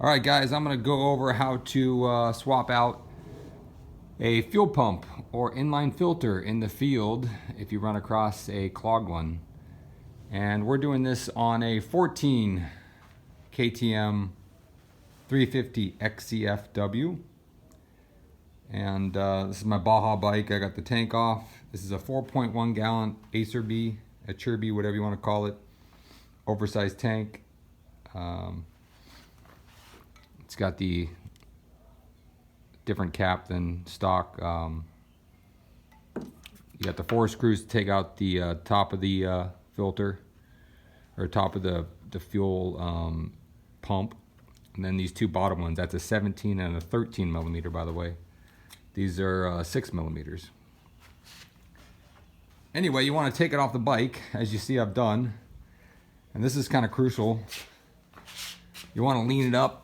All right, guys, I'm going to go over how to swap out a fuel pump or inline filter in the field if you run across a clogged one. And we're doing this on a 14 KTM 350 XCFW. And this is my Baja bike. I got the tank off. This is a 4.1 gallon Acer B, a Chirby, whatever you want to call it, oversized tank. It's got the different cap than stock. You got the 4 screws to take out the top of the filter, or top of the fuel pump, and then these 2 bottom ones. That's a 17 and a 13 millimeter, by the way. These are 6 millimeters. Anyway, you want to take it off the bike, as you see I've done, and this is kind of crucial. You want to lean it up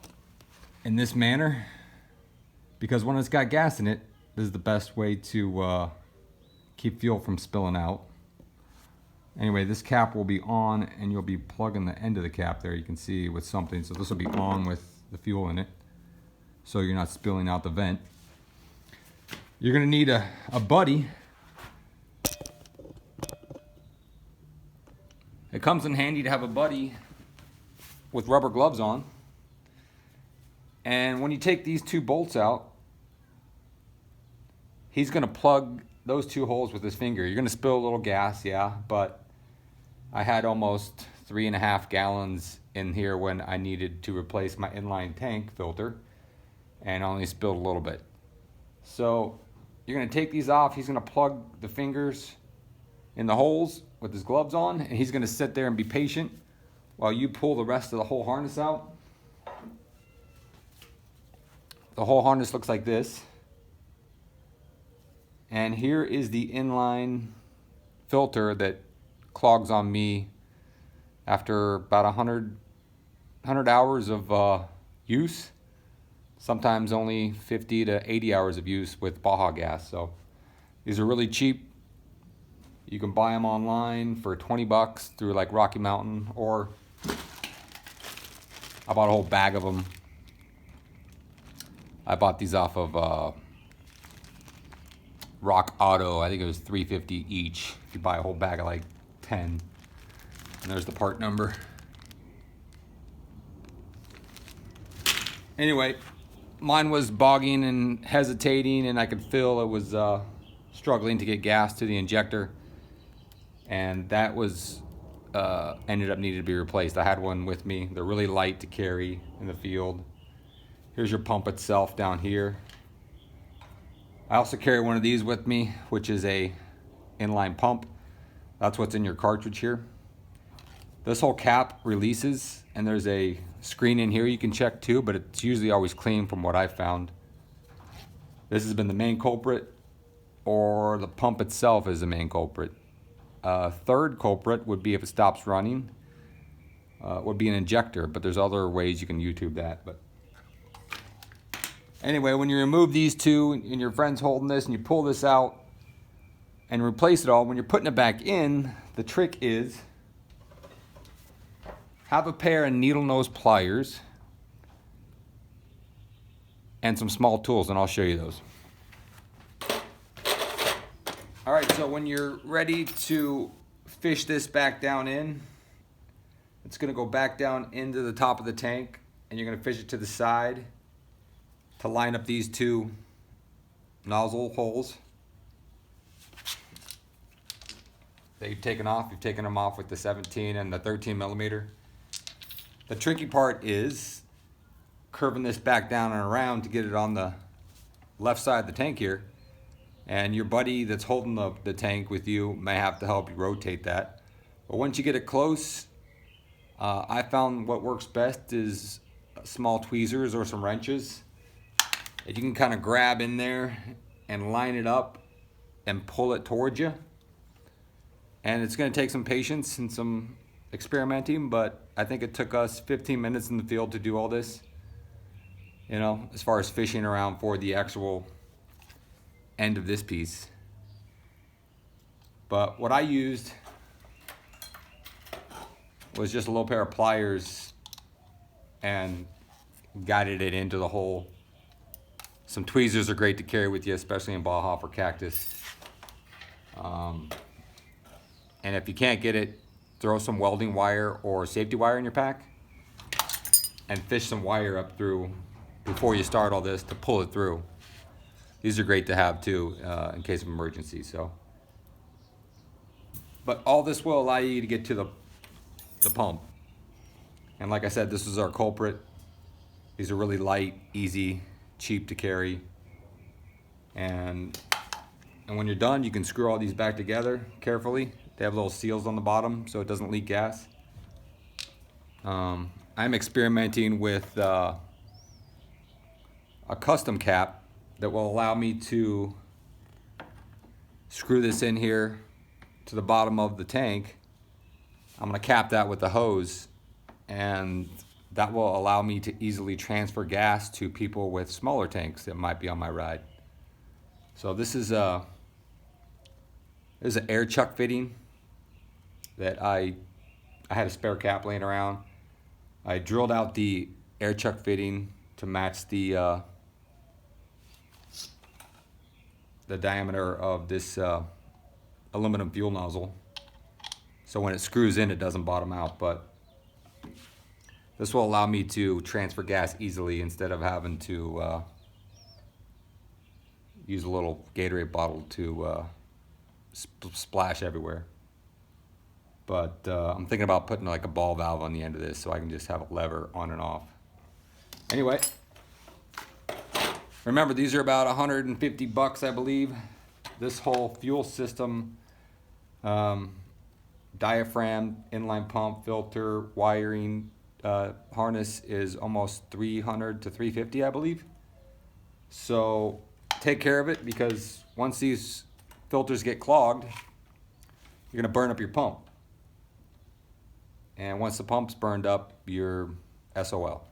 in this manner, because when it's got gas in it, this is the best way to keep fuel from spilling out. Anyway, this cap will be on, and you'll be plugging the end of the cap there, you can see, with something. So this will be on with the fuel in it, so you're not spilling out the vent. You're gonna need a buddy. It comes in handy to have a buddy with rubber gloves on. And when you take these 2 bolts out, he's gonna plug those 2 holes with his finger. You're gonna spill a little gas, yeah, but I had almost 3.5 gallons in here when I needed to replace my inline tank filter, and I only spilled a little bit. So you're gonna take these off. He's gonna plug the fingers in the holes with his gloves on, and he's gonna sit there and be patient while you pull the rest of the whole harness out. The whole harness looks like this. And here is the inline filter that clogs on me after about 100 hours of use. Sometimes only 50 to 80 hours of use with Baja gas. So these are really cheap. You can buy them online for 20 bucks through like Rocky Mountain, or I bought a whole bag of them. I bought these off of Rock Auto. I think it was $3.50 each if you buy a whole bag of like 10. And there's the part number. Anyway, mine was bogging and hesitating, and I could feel it was struggling to get gas to the injector, and that was ended up needing to be replaced. I had one with me. They're really light to carry in the field. Here's your pump itself down here. I also carry one of these with me, which is a inline pump. That's what's in your cartridge here. This whole cap releases, and there's a screen in here you can check too, but it's usually always clean from what I've found. This has been the main culprit, or the pump itself is the main culprit. Third culprit would be if it stops running, would be an injector, but there's other ways you can YouTube that. But anyway, when you remove these 2 and your friend's holding this and you pull this out and replace it all, when you're putting it back in, the trick is have a pair of needle nose pliers and some small tools, and I'll show you those. All right, so when you're ready to fish this back down in, it's gonna go back down into the top of the tank, and you're gonna fish it to the side to line up these 2 nozzle holes that you've taken off. You've taken them off with the 17 and the 13 millimeter. The tricky part is curving this back down and around to get it on the left side of the tank here. And your buddy that's holding the tank with you may have to help you rotate that. But once you get it close, I found what works best is small tweezers or some wrenches that you can kind of grab in there and line it up and pull it towards you. And it's going to take some patience and some experimenting, but I think it took us 15 minutes in the field to do all this, you know, as far as fishing around for the actual end of this piece. But what I used was just a little pair of pliers and guided it into the hole. Some tweezers are great to carry with you, especially in Baja for cactus. And if you can't get it, throw some welding wire or safety wire in your pack and fish some wire up through before you start all this to pull it through. These are great to have too in case of emergency. But all this will allow you to get to the pump. And like I said, this is our culprit. These are really light, easy, cheap to carry. And when you're done, you can screw all these back together carefully. They have little seals on the bottom so it doesn't leak gas. I'm experimenting with a custom cap that will allow me to screw this in here to the bottom of the tank. I'm gonna cap that with the hose, and that will allow me to easily transfer gas to people with smaller tanks that might be on my ride. So this is an air chuck fitting that I had a spare cap laying around. I drilled out the air chuck fitting to match the diameter of this aluminum fuel nozzle. So when it screws in, it doesn't bottom out, but this will allow me to transfer gas easily instead of having to use a little Gatorade bottle to splash everywhere. But I'm thinking about putting like a ball valve on the end of this so I can just have a lever on and off. Anyway, remember these are about 150 bucks, I believe. This whole fuel system, diaphragm, inline pump, filter, wiring, harness is almost 300 to 350, I believe. So take care of it, because once these filters get clogged, you're gonna burn up your pump. And once the pump's burned up, you're SOL.